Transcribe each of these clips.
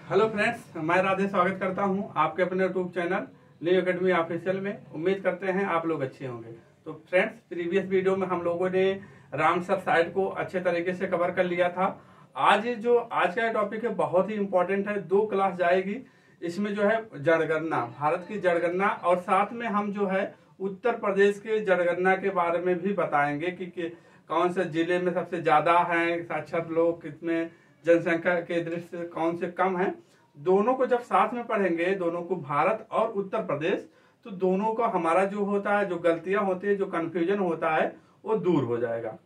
Hello friends, मैं राधे स्वागत करता हूं आपके अपने YouTube channel new academy official में। उम्मीद करते हैं आप लोग अच्छे होंगे। तो फ्रेंड्स, प्रीवियस वीडियो में हम लोगों ने रामसर साइट को अच्छे तरीके से कवर कर लिया था। आज का टॉपिक है बहुत ही इम्पोर्टेंट है। 2 क्लास जाएगी इसमें जो है जनगणना, भारत की जनगणना, और साथ में हम जो है उत्तर प्रदेश के जनगणना के बारे में भी बताएंगे कि कौन से जिले में सबसे ज्यादा है साक्षर लोग, कितने जनसंख्या के दृष्टि से कौन से कम है। दोनों को जब साथ में पढ़ेंगे, दोनों को भारत और उत्तर प्रदेश, तो दोनों का हमारा जो होता है, जो गलतियां होती है, जो कंफ्यूजन होता है, वो दूर हो जाएगा।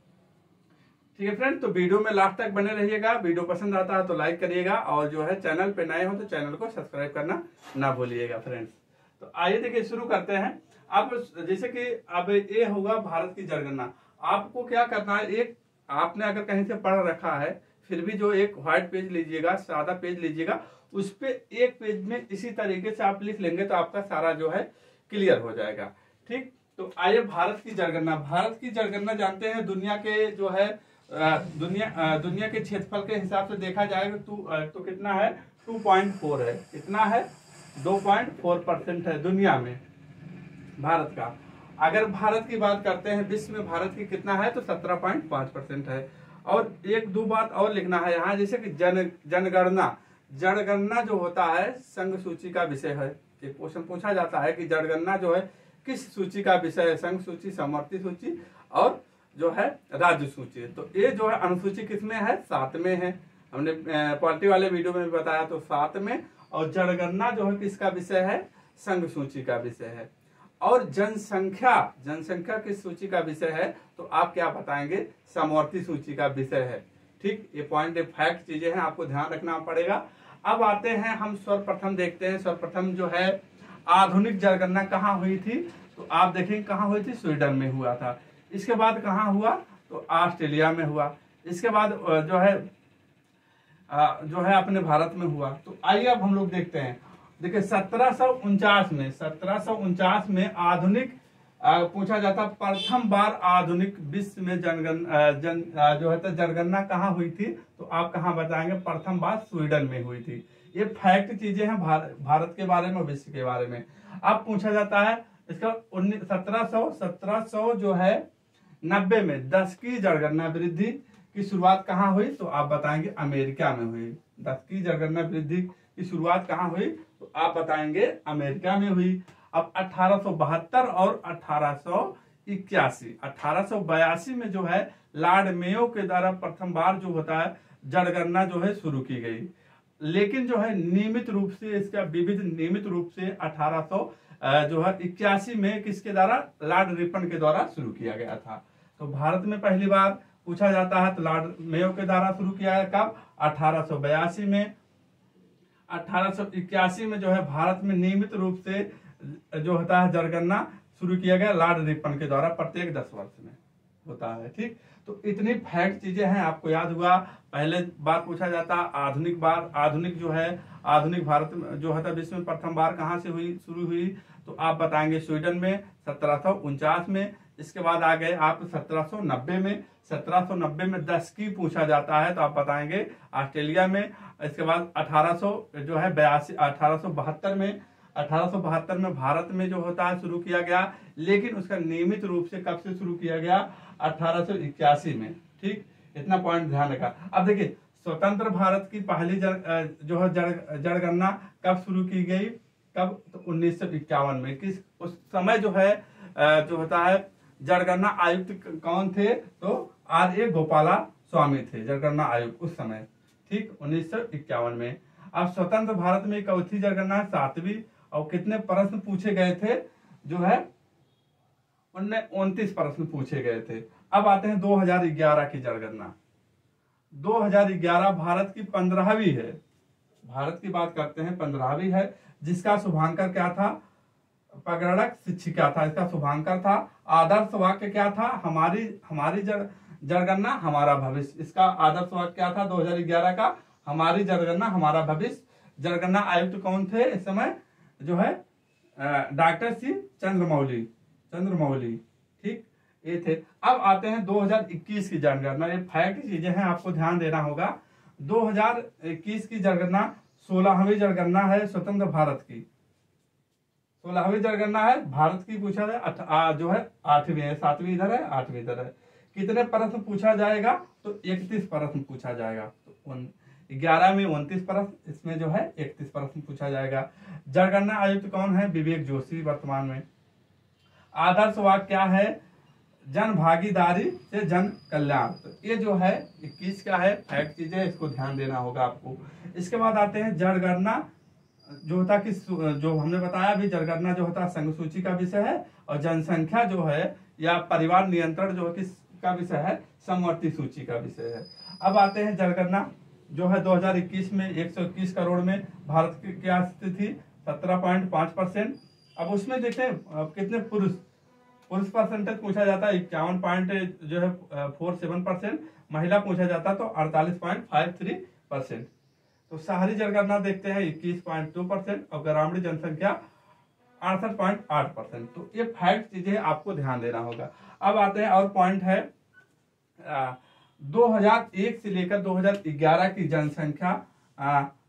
ठीक है फ्रेंड, तो वीडियो में लास्ट तक बने रहिएगा। वीडियो पसंद आता है तो लाइक करिएगा, और जो है चैनल पे नए हो तो चैनल को सब्सक्राइब करना ना भूलिएगा फ्रेंड्स। तो आइए देखिए, शुरू करते हैं। अब जैसे कि अब ये होगा भारत की जनगणना। आपको क्या करना है, एक आपने अगर कहीं से पढ़ रखा है, फिर भी जो एक व्हाइट पेज लीजिएगा, सादा पेज लीजिएगा, उस पे एक पेज में इसी तरीके से आप लिख लेंगे तो आपका सारा जो है क्लियर हो जाएगा। ठीक, तो आइए भारत की जनगणना। भारत की जनगणना जानते हैं दुनिया के जो है दुनिया के क्षेत्रफल के हिसाब से देखा जाएगा तो कितना है, 2.4 है। कितना है, 2.4% है दुनिया में भारत का। अगर भारत की बात करते हैं, विश्व में भारत की कितना है तो 17.5% है। और एक दो बात और लिखना है यहाँ, जैसे कि जनगणना जो होता है संघ सूची का विषय है। एक क्वेश्चन पूछा जाता है कि जनगणना जो है किस सूची का विषय है, संघ सूची, समवर्ती सूची और जो है राज्य सूची। तो ये जो है अनुसूची किसमें है, 7 में है। हमने पॉलिटी वाले वीडियो में भी बताया, तो 7 में। और जनगणना जो है किसका विषय है, संघ सूची का विषय है। और जनसंख्या किस सूची का विषय है, तो आप क्या बताएंगे, समवर्ती सूची का विषय है। ठीक, ये पॉइंट फैक्ट चीजें हैं, आपको ध्यान रखना पड़ेगा। अब आते हैं हम सर्वप्रथम देखते हैं। सर्वप्रथम जो है आधुनिक जनगणना कहाँ हुई थी, तो आप देखेंगे कहाँ हुई थी, स्वीडन में हुआ था। इसके बाद कहाँ हुआ, तो ऑस्ट्रेलिया में हुआ। इसके बाद जो है अपने भारत में हुआ। तो आइए अब हम लोग देखते हैं। देखिए 1749 में आधुनिक पूछा जाता, प्रथम बार आधुनिक विश्व में जनगणना कहाँ हुई थी, तो आप कहाँ बताएंगे, प्रथम बार स्वीडन में हुई थी। ये फैक्ट चीजें हैं भारत के बारे में, विश्व के बारे में। अब पूछा जाता है इसका 1700 जो है 90 में 10 की जनगणना वृद्धि की शुरुआत कहाँ हुई, तो आप बताएंगे अमेरिका में हुई। 10 की जनगणना वृद्धि की शुरुआत कहाँ हुई, तो आप बताएंगे अमेरिका में हुई। अब 1872 और 1882 में जो है लॉर्ड मेयो के द्वारा प्रथम बार जो होता है जनगणना जो है शुरू की गई। लेकिन जो है नियमित रूप से 1881 में किसके द्वारा, लॉर्ड रिपन के द्वारा शुरू किया गया था। तो भारत में पहली बार पूछा जाता है तो लॉर्ड मेयो के द्वारा शुरू किया है। कब, 1882 में। 1881 में जो है भारत में नियमित रूप से जो होता है जनगणना शुरू किया गया लॉर्ड रिपन के द्वारा, प्रत्येक 10 वर्ष में होता है। ठीक, तो इतनी फैक्ट चीजें हैं, आपको याद हुआ। पहले बार पूछा जाता आधुनिक भारत में जो है विश्व में प्रथम बार कहाँ से शुरू हुई, तो आप बताएंगे स्वीडन में 1749 में। इसके बाद आ गए आप 1790 में। 1790 में 10 की पूछा जाता है तो आप बताएंगे ऑस्ट्रेलिया में। इसके बाद 1872 में भारत में जो होता है शुरू किया गया, लेकिन उसका नियमित रूप से कब से शुरू किया गया, 1881 में। ठीक, इतना पॉइंट ध्यान रखा। अब देखिए स्वतंत्र भारत की पहली जो है जनगणना कब शुरू की गई, कब, तो 1951 में। उस समय जो है जो होता है जनगणना आयुक्त कौन थे, तो R.A. गोपाला स्वामी थे जनगणना आयुक्त उस समय। ठीक, 1951 में। अब स्वतंत्र भारत में चौथी जनगणना 7वीं, और कितने प्रश्न पूछे गए थे, जो है 29 प्रश्न पूछे गए थे। अब आते हैं 2011 की जनगणना। 2011 भारत की 15वीं है। भारत की बात करते हैं, 15वीं है, जिसका शुभांकर क्या था, प्रगणक शिक्षिका था, इसका शुभांकर था। आदर्श वाक्य क्या था, हमारी जनगणना हमारा भविष्य। इसका आदर्श वाक्य क्या था 2011 का, हमारी जनगणना हमारा भविष्य। जनगणना आयुक्त कौन थे इस समय, जो है डॉक्टर सी चंद्रमौली। ठीक, ये थे। अब आते हैं 2021 की जनगणना। ये फैक्ट चीजें हैं, आपको ध्यान देना होगा। 2021 की जनगणना 16वीं जनगणना है स्वतंत्र भारत की, 16वीं जनगणना है भारत की पूछा जाए, जो है 8वीं है, 7वीं इधर है, 8वीं इधर है। कितने प्रश्न पूछा जाएगा? तो 31 प्रश्न पूछा जाएगा। तो 11 में 29 प्रश्न, इसमें जो है 31 प्रश्न पूछा जाएगा। जनगणना आयुक्त कौन है? विवेक जोशी वर्तमान में। आदर्श वाक्य क्या है? जन भागीदारी से जन कल्याण। तो ये जो है 21 का है, फैक्ट चीज है, इसको ध्यान देना होगा आपको। इसके बाद आते हैं जनगणना जो होता कि जो हमने बताया अभी, जनगणना जो होता है संघ सूची का विषय है, और जनसंख्या जो है या परिवार नियंत्रण जो है किसका विषय है? समवर्ती सूची का विषय है। अब आते हैं जनगणना जो है 2021 में 121 करोड़ में भारत की क्या स्थिति थी? 17.5%। अब उसमें देखें कितने पुरुष परसेंटेज पूछा जाता है 51.47%, महिला पूछा जाता तो 48.53%। तो शहरी जनगणना देखते हैं 21.2% और ग्रामीण जनसंख्या 68.8%। तो ये फैक्ट चीजें आपको ध्यान देना होगा। अब आते हैं और पॉइंट है 2001 से लेकर 2011 की जनसंख्या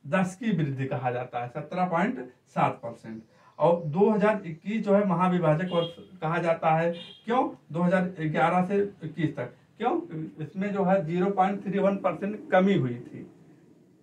10 की वृद्धि कहा जाता है 17.7%। और 2021 जो है महाविभाजक वर्ष कहा जाता है। क्यों? 2011 से 21 तक। क्यों? इसमें जो है 0.31% कमी हुई थी।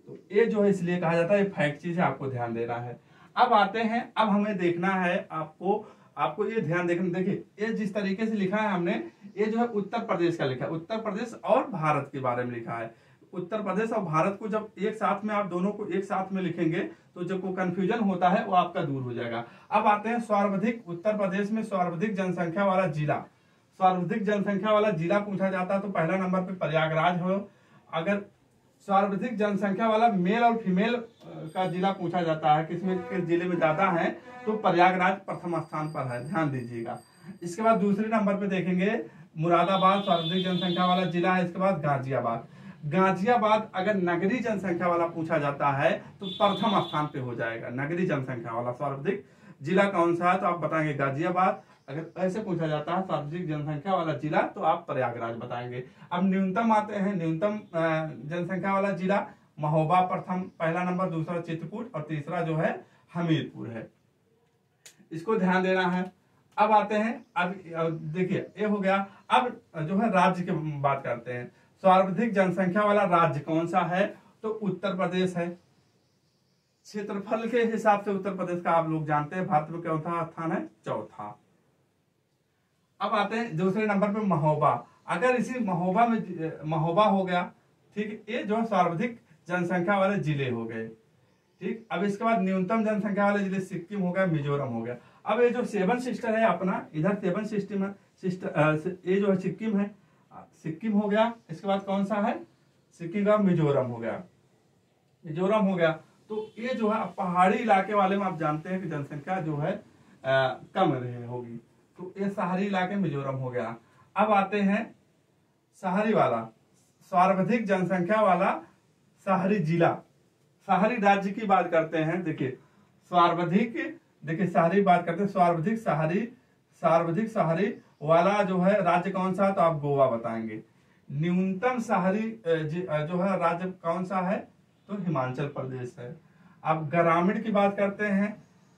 तो ये जो है इसलिए कहा जाता है, ये फैक्ट चीज है, आपको ध्यान देना है। अब आते हैं, अब हमें देखना है आपको ये ध्यान देखना। देखिए ये जिस तरीके से लिखा है हमने, ये जो है उत्तर प्रदेश का लिखा है, उत्तर प्रदेश और भारत के बारे में लिखा है। उत्तर प्रदेश और भारत को जब एक साथ में आप दोनों को एक साथ में लिखेंगे तो जो को कंफ्यूजन होता है वो आपका दूर हो जाएगा। अब आते हैं सर्वाधिक, उत्तर प्रदेश में सर्वाधिक जनसंख्या वाला जिला, सर्वाधिक जनसंख्या वाला जिला पूछा जाता है तो पहला नंबर पे प्रयागराज हो। अगर सर्वाधिक जनसंख्या वाला मेल और फीमेल का जिला पूछा जाता है, किसमें किस जिले में ज्यादा है, तो प्रयागराज प्रथम स्थान पर है, ध्यान दीजिएगा। इसके बाद दूसरे नंबर पे देखेंगे मुरादाबाद सर्वाधिक जनसंख्या वाला जिला है। इसके बाद गाजियाबाद, गाजियाबाद अगर नगरीय जनसंख्या वाला पूछा जाता है तो प्रथम स्थान पे हो जाएगा। नगरीय जनसंख्या वाला सर्वाधिक जिला कौन सा है? तो आप बताएंगे गाजियाबाद। अगर ऐसे पूछा जाता है सर्वाधिक जनसंख्या वाला जिला तो आप प्रयागराज बताएंगे। अब न्यूनतम आते हैं, न्यूनतम जनसंख्या वाला जिला महोबा प्रथम, पहला नंबर, दूसरा चित्रकूट और तीसरा जो है हमीरपुर है। इसको ध्यान देना है। अब आते हैं, अब देखिए ये हो गया। अब जो है राज्य की बात करते हैं। सर्वाधिक जनसंख्या वाला राज्य कौन सा है? तो उत्तर प्रदेश है। क्षेत्रफल के हिसाब से उत्तर प्रदेश का आप लोग जानते हैं भारत में कौन सा स्थान है? चौथा। अब आते हैं दूसरे नंबर पे महोबा। अगर इसी महोबा में महोबा हो गया, ठीक, ये जो सर्वाधिक जनसंख्या वाले जिले हो गए, ठीक। अब इसके बाद न्यूनतम जनसंख्या वाले जिले सिक्किम हो गया, मिजोरम हो गया। अब ये जो 7 सिस्टर है अपना, इधर 7 सिस्टम है, ये जो है सिक्किम है, सिक्किम हो गया। इसके बाद कौन सा है? सिक्किम का मिजोरम हो गया, मिजोरम हो गया। तो ये जो है पहाड़ी इलाके वाले में आप जानते हैं कि जनसंख्या जो है कम रहे होगी, तो ये शहरी इलाके मिजोरम हो गया। अब आते हैं शहरी वाला, सर्वाधिक जनसंख्या वाला शहरी जिला, शहरी राज्य की बात करते हैं। देखिए सर्वाधिक, देखिए शहरी बात करते हैं, सर्वाधिक शहरी वाला जो है राज्य कौन सा है? तो आप गोवा बताएंगे। न्यूनतम शहरी जो है राज्य कौन सा है? तो हिमाचल प्रदेश है। अब ग्रामीण की बात करते हैं,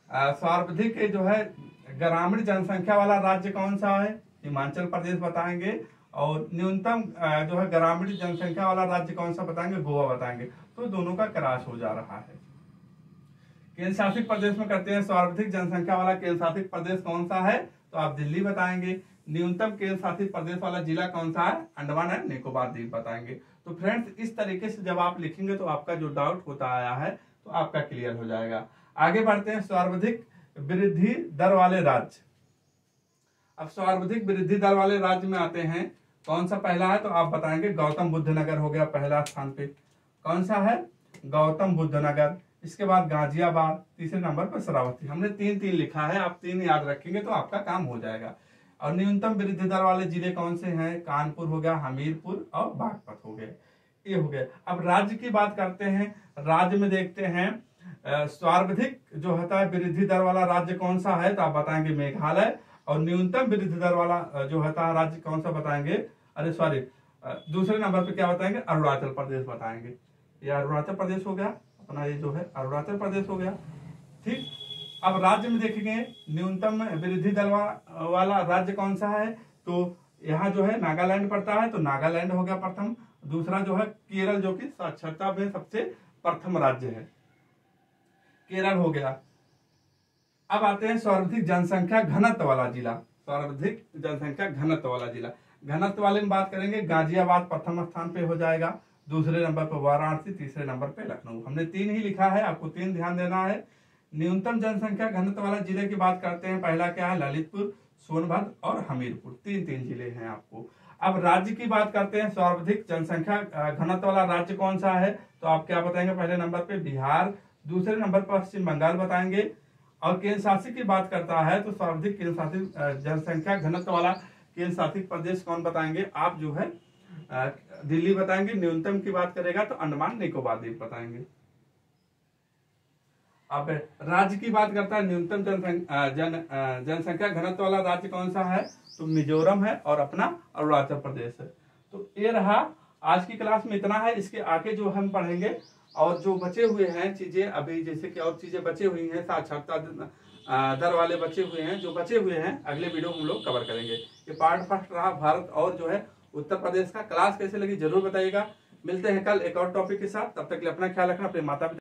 सर्वाधिक जो है ग्रामीण जनसंख्या वाला राज्य कौन सा है? हिमाचल प्रदेश बताएंगे। और न्यूनतम जो है ग्रामीण जनसंख्या वाला राज्य कौन सा बताएंगे? गोवा बताएंगे। तो दोनों का क्रॉस हो जा रहा है। केंद्र शासित प्रदेश में करते हैं, सर्वाधिक जनसंख्या वाला केंद्र शासित प्रदेश कौन सा है? तो आप दिल्ली बताएंगे। न्यूनतम केंद्र शासित प्रदेश वाला जिला कौन सा है? अंडमान एंड निकोबार द्वीप बताएंगे। तो फ्रेंड्स इस तरीके से जब आप लिखेंगे तो आपका जो डाउट होता आया है तो आपका क्लियर हो जाएगा। आगे बढ़ते हैं, सर्वाधिक वृद्धि दर वाले राज्य। अब सर्वाधिक वृद्धि दर वाले राज्य में आते हैं, कौन सा पहला है? तो आप बताएंगे गौतम बुद्ध नगर हो गया पहला स्थान पे। कौन सा है? गौतम बुद्ध नगर। इसके बाद गाजियाबाद, तीसरे नंबर पर श्रावस्ती। हमने 3-3 लिखा है, आप 3 याद रखेंगे तो आपका काम हो जाएगा। और न्यूनतम वृद्धि दर वाले जिले कौन से हैं? कानपुर हो गया, हमीरपुर और बागपत हो गए, ये हो गए। अब राज्य की बात करते हैं, राज्य में देखते हैं सर्वाधिक जो होता है वृद्धि दर वाला राज्य कौन सा है? तो आप बताएंगे मेघालय। और न्यूनतम वृद्धि दर वाला जो होता है राज्य कौन सा बताएंगे? अरे सॉरी, दूसरे नंबर पे क्या बताएंगे? अरुणाचल प्रदेश बताएंगे। ये अरुणाचल प्रदेश हो गया अपना ये जो है अरुणाचल प्रदेश हो गया। ठीक, अब राज्य में देखेंगे न्यूनतम वृद्धि दर वाला राज्य कौन सा है, तो यहाँ जो है नागालैंड पड़ता है, तो नागालैंड हो गया प्रथम। दूसरा जो है केरल, जो कि साक्षरता में सबसे प्रथम राज्य है, केरल हो गया। अब आते हैं सर्वाधिक जनसंख्या घनत्व वाला जिला। सर्वाधिक जनसंख्या घनत्व वाला जिला, घनत्व वाले में बात करेंगे गाजियाबाद प्रथम स्थान पे हो जाएगा, दूसरे नंबर पर वाराणसी, तीसरे नंबर पे लखनऊ। हमने 3 ही लिखा है, आपको 3 ध्यान देना है। न्यूनतम जनसंख्या घनत्व वाला जिले की बात करते हैं, पहला क्या है, ललितपुर, सोनभद्र और हमीरपुर, 3 जिले हैं आपको। अब राज्य की बात करते हैं, सर्वाधिक जनसंख्या घनत्व वाला राज्य कौन सा है, तो आप क्या बताएंगे, पहले नंबर पे बिहार, दूसरे नंबर पर पश्चिम बंगाल बताएंगे। और केंद्र शासित की बात करता है तो सर्वाधिक केंद्र शासित जनसंख्या घनत्व वाला केंद्र शासित प्रदेश कौन बताएंगे, आप जो है दिल्ली बताएंगे। न्यूनतम की बात करेगा तो अंडमान निकोबार द्वीप बताएंगे। अब राज्य की बात करता है, न्यूनतम जनसंख्या घनत्व वाला राज्य कौन सा है, तो मिजोरम है और अपना अरुणाचल प्रदेश है। तो ये रहा आज की क्लास में, इतना है। इसके आगे जो हम पढ़ेंगे और जो बचे हुए हैं चीजें, अभी जैसे कि और चीजें बचे हुई हैं, साक्षरता दर वाले बचे हुए हैं, जो बचे हुए हैं अगले वीडियो हम लोग कवर करेंगे। ये पार्ट फर्स्ट रहा भारत और जो है उत्तर प्रदेश का। क्लास कैसे लगी जरूर बताइएगा। मिलते हैं कल एक और टॉपिक के साथ, तब तक के लिए अपना ख्याल रखना, अपने माता पिता